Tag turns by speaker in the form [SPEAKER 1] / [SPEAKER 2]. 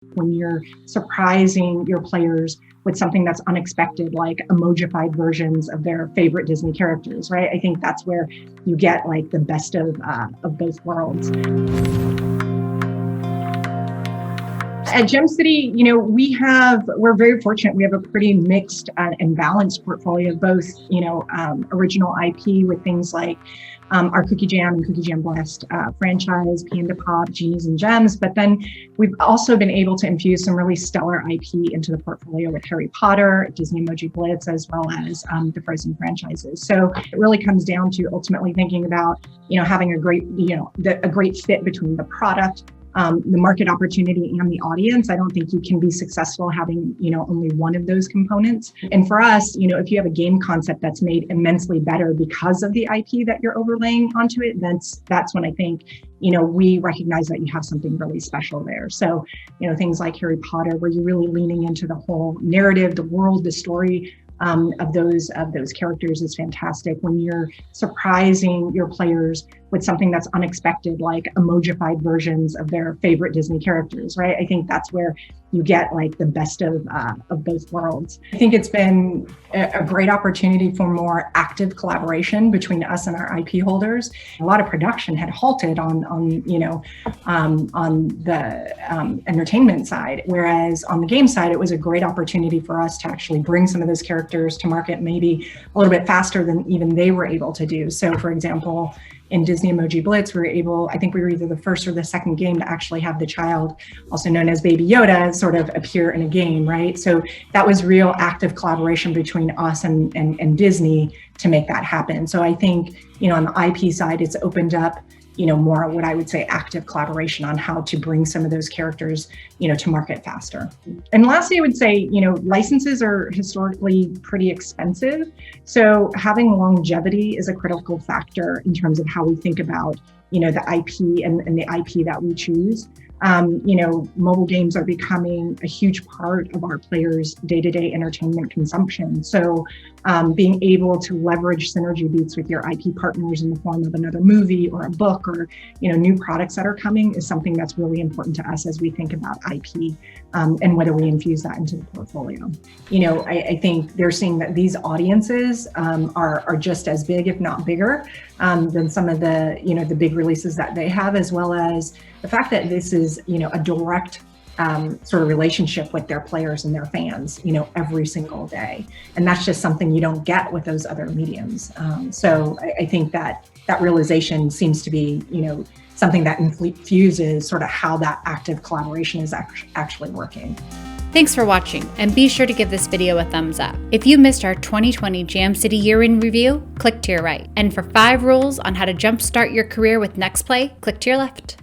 [SPEAKER 1] when you're surprising your players with something that's unexpected, like emojified versions of their favorite Disney characters, right? I think that's where you get like the best of both worlds. At Gem City, we're very fortunate. We have a pretty mixed and balanced portfolio of both, original IP with things like our Cookie Jam and Cookie Jam Blast franchise, Panda Pop, Genies and Gems. But then we've also been able to infuse some really stellar IP into the portfolio with Harry Potter, Disney Emoji Blitz, as well as the Frozen franchises. So it really comes down to ultimately thinking about, having a great, a great fit between the product, the market opportunity and the audience. I don't think you can be successful having, only one of those components. And for us, if you have a game concept that's made immensely better because of the IP that you're overlaying onto it, that's when I think, we recognize that you have something really special there. So, things like Harry Potter, where you're really leaning into the whole narrative, the world, the story of those characters is fantastic. When you're surprising your players with something that's unexpected, like emojified versions of their favorite Disney characters, right? I think that's where you get like the best of both worlds. I think it's been a great opportunity for more active collaboration between us and our IP holders. A lot of production had halted on the entertainment side, whereas on the game side, it was a great opportunity for us to actually bring some of those characters to market maybe a little bit faster than even they were able to do. So, for example, in Disney Emoji Blitz, I think we were either the first or the second game to actually have the child, also known as Baby Yoda, sort of appear in a game, right? So that was real active collaboration between us and Disney to make that happen. So I think, on the IP side, it's opened up, more what I would say active collaboration on how to bring some of those characters, to market faster. And lastly, I would say, licenses are historically pretty expensive. So having longevity is a critical factor in terms of how we think about, the IP and the IP that we choose. Mobile games are becoming a huge part of our players' day-to-day entertainment consumption. So being able to leverage synergy beats with your IP partners in the form of another movie or a book or, new products that are coming is something that's really important to us as we think about IP and whether we infuse that into the portfolio. I think they're seeing that these audiences are just as big, if not bigger, than some of the, the big releases that they have, as well as the fact that this is, a direct sort of relationship with their players and their fans, every single day. And that's just something you don't get with those other mediums. So I think that realization seems to be, something that infuses sort of how that active collaboration is actually working.
[SPEAKER 2] Thanks for watching, and be sure to give this video a thumbs up. If you missed our 2020 Jam City Year in Review, click to your right. And for 5 rules on how to jumpstart your career with NextPlay, click to your left.